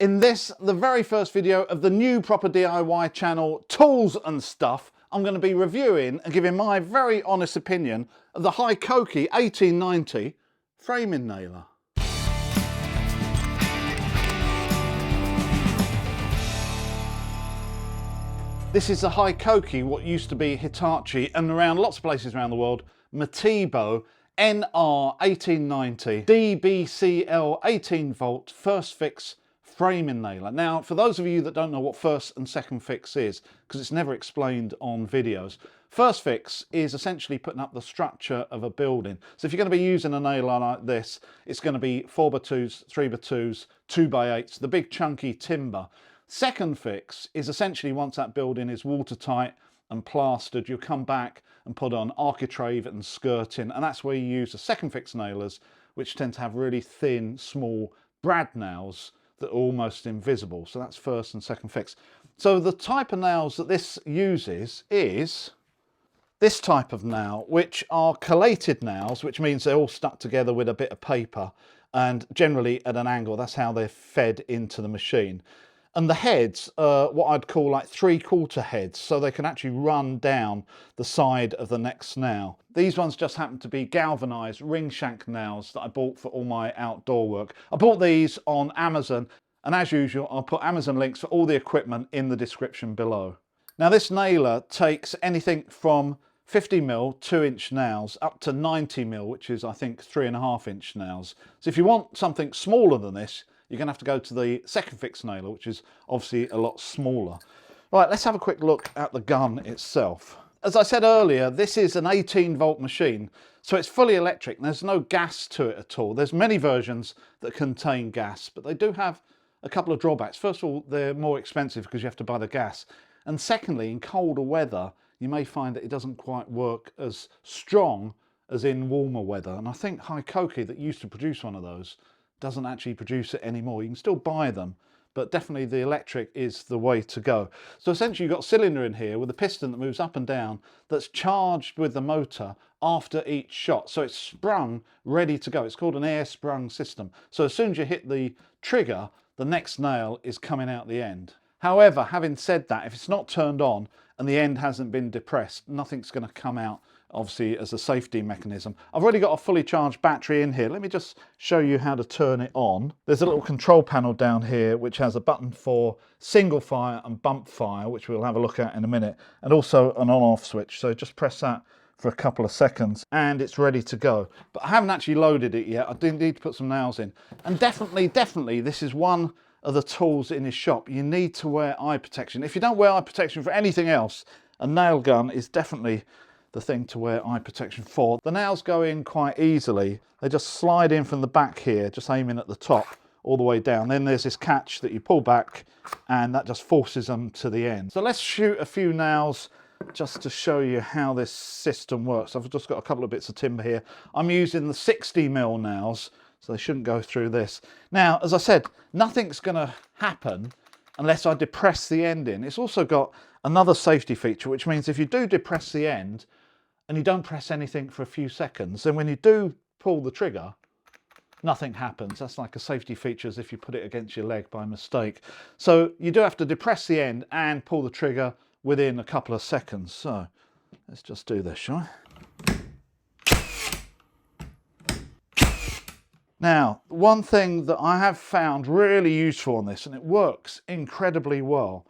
In this, the very first video of the new Proper DIY channel, Tools and Stuff, I'm going to be reviewing and giving my very honest opinion of the Hikoki 1890 framing nailer. This is the Hikoki, what used to be Hitachi, and around lots of places around the world, Matibo NR 1890 DBCL 18 volt first fix framing nailer. Now, for those of you that don't know what first and second fix is, because it's never explained on videos, first fix is essentially putting up the structure of a building. So if you're going to be using a nailer like this, it's going to be 4x2s, 3x2s, 2x8s, the big chunky timber. Second fix is essentially once that building is watertight and plastered, you'll come back and put on architrave and skirting, and that's where you use the second fix nailers, which tend to have really thin, small brad nails that are almost invisible. So that's first and second fix. So the type of nails that this uses is this type of nail, which are collated nails, which means they're all stuck together with a bit of paper and generally at an angle. That's how they're fed into the machine. And the heads are what I'd call like 3/4 heads, so they can actually run down the side of the next nail. These ones just happen to be galvanized ring shank nails that I bought for all my outdoor work. I bought these on Amazon, and as usual, I'll put Amazon links for all the equipment in the description below. Now, this nailer takes anything from 50mm 2-inch nails up to 90mm, which is I think 3.5-inch nails. So if you want something smaller than this, you're going to have to go to the second fix nailer, which is obviously a lot smaller. Right, let's have a quick look at the gun itself. As I said earlier, this is an 18-volt machine, so it's fully electric. There's no gas to it at all. There's many versions that contain gas, but they do have a couple of drawbacks. First of all, they're more expensive because you have to buy the gas. And secondly, in colder weather, you may find that it doesn't quite work as strong as in warmer weather. And I think Hikoki, that used to produce one of those, doesn't actually produce it anymore. You can still buy them, but definitely the electric is the way to go. So essentially you've got a cylinder in here with a piston that moves up and down that's charged with the motor after each shot. So it's sprung, ready to go. It's called an air sprung system. So as soon as you hit the trigger, the next nail is coming out the end. However, having said that, if it's not turned on and the end hasn't been depressed, nothing's going to come out, obviously, as a safety mechanism. I've already got a fully charged battery in here. Let me just show you how to turn it on. There's a little control panel down here which has a button for single fire and bump fire, which we'll have a look at in a minute, and also an on-off switch. So just press that for a couple of seconds and it's ready to go. But I haven't actually loaded it yet. I do need to put some nails in. And definitely this is one of the tools in his shop. You need to wear eye protection. If you don't wear eye protection for anything else, a nail gun is definitely the thing to wear eye protection for. The nails go in quite easily. They just slide in from the back here, just aiming at the top all the way down. Then there's this catch that you pull back and that just forces them to the end. So let's shoot a few nails just to show you how this system works. I've just got a couple of bits of timber here. I'm using the 60mm nails, so they shouldn't go through this. Now, as I said, nothing's going to happen unless I depress the end in. It's also got another safety feature, which means if you do depress the end and you don't press anything for a few seconds, then when you do pull the trigger, nothing happens. That's like a safety feature, as if you put it against your leg by mistake. So you do have to depress the end and pull the trigger within a couple of seconds. So let's just do this, shall I? Now, one thing that I have found really useful on this, and it works incredibly well,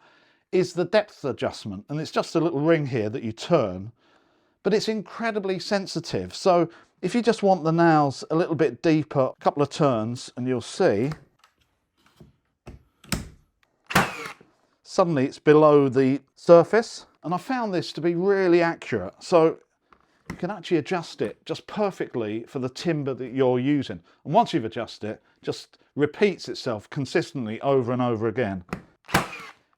is the depth adjustment. And it's just a little ring here that you turn, but it's incredibly sensitive. So if you just want the nails a little bit deeper, a couple of turns, and you'll see suddenly it's below the surface. And I found this to be really accurate. So you can actually adjust it just perfectly for the timber that you're using. And once you've adjusted it, it just repeats itself consistently over and over again.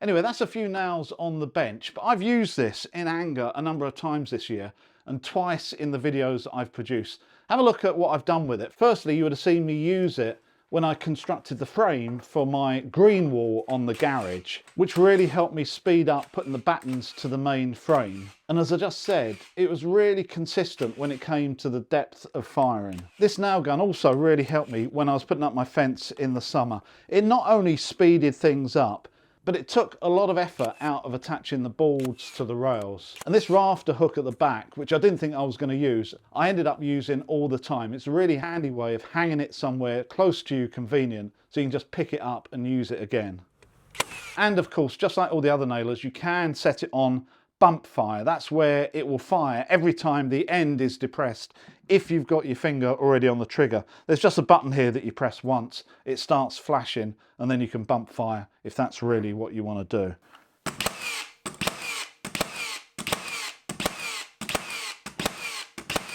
Anyway, that's a few nails on the bench, but I've used this in anger a number of times this year and twice in the videos that I've produced. Have a look at what I've done with it. Firstly, you would have seen me use it when I constructed the frame for my green wall on the garage, which really helped me speed up putting the battens to the main frame. And as I just said, it was really consistent when it came to the depth of firing. This nail gun also really helped me when I was putting up my fence in the summer. It not only speeded things up, but it took a lot of effort out of attaching the boards to the rails. And this rafter hook at the back, which I didn't think I was going to use, I ended up using all the time. It's a really handy way of hanging it somewhere close to you, convenient, so you can just pick it up and use it again. And of course, just like all the other nailers, you can set it on bump fire. That's where it will fire every time the end is depressed if you've got your finger already on the trigger. There's just a button here that you press once, it starts flashing, and then you can bump fire if that's really what you want to do.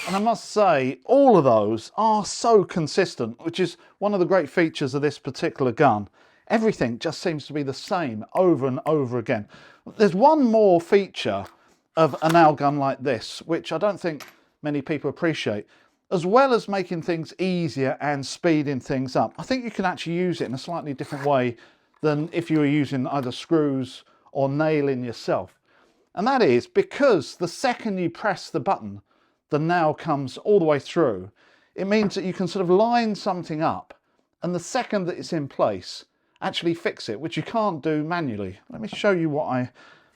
And I must say, all of those are so consistent, which is one of the great features of this particular gun. Everything just seems to be the same over and over again. There's one more feature of a nail gun like this, which I don't think many people appreciate. As well as making things easier and speeding things up, I think you can actually use it in a slightly different way than if you were using either screws or nailing yourself. And that is because the second you press the button, the nail comes all the way through. It means that you can sort of line something up, and the second that it's in place, actually fix it, which you can't do manually. Let me show you what I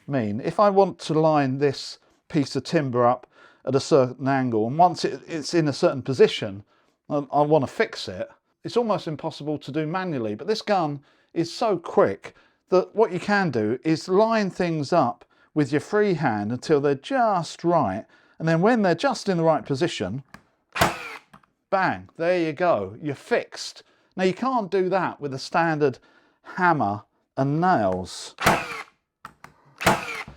mean. If I want to line this piece of timber up at a certain angle, and once it's in a certain position, I want to fix it, it's almost impossible to do manually. But this gun is so quick that what you can do is line things up with your free hand until they're just right, and then when they're just in the right position, bang, there you go, you're fixed. Now you can't do that with a standard hammer and nails.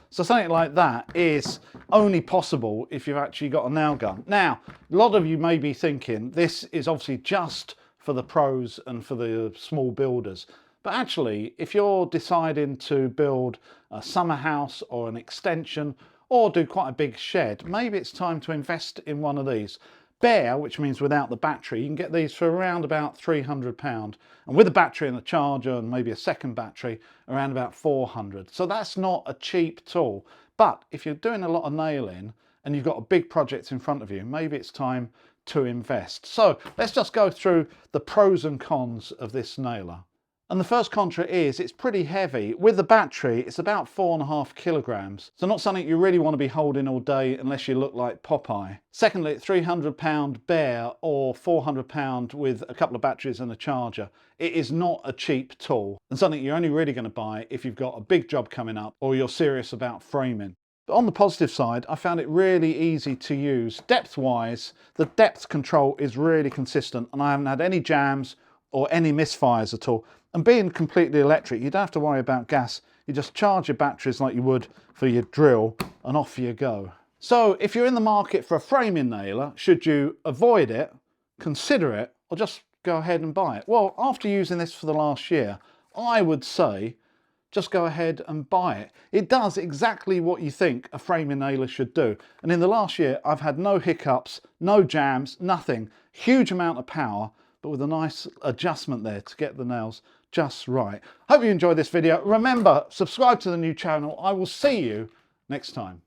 So something like that is only possible if you've actually got a nail gun. Now, a lot of you may be thinking this is obviously just for the pros and for the small builders. But actually, if you're deciding to build a summer house or an extension or do quite a big shed, maybe it's time to invest in one of these. Bare, which means without the battery, you can get these for around about £300, and with a battery and a charger and maybe a second battery, around about 400. So that's not a cheap tool. But if you're doing a lot of nailing and you've got a big project in front of you, maybe it's time to invest. So let's just go through the pros and cons of this nailer. And the first contra is it's pretty heavy. With the battery, it's about 4.5 kilograms. So not something you really want to be holding all day unless you look like Popeye. Secondly, £300 bare or £400 with a couple of batteries and a charger. It is not a cheap tool and something you're only really going to buy if you've got a big job coming up or you're serious about framing. But on the positive side, I found it really easy to use. Depth-wise, the depth control is really consistent and I haven't had any jams or any misfires at all. And being completely electric, you don't have to worry about gas. You just charge your batteries like you would for your drill and off you go. So if you're in the market for a framing nailer, should you avoid it, consider it, or just go ahead and buy it? Well, after using this for the last year, I would say just go ahead and buy it. It does exactly what you think a framing nailer should do. And in the last year, I've had no hiccups, no jams, nothing. Huge amount of power, but with a nice adjustment there to get the nails just right. Hope you enjoyed this video. Remember, subscribe to the new channel. I will see you next time.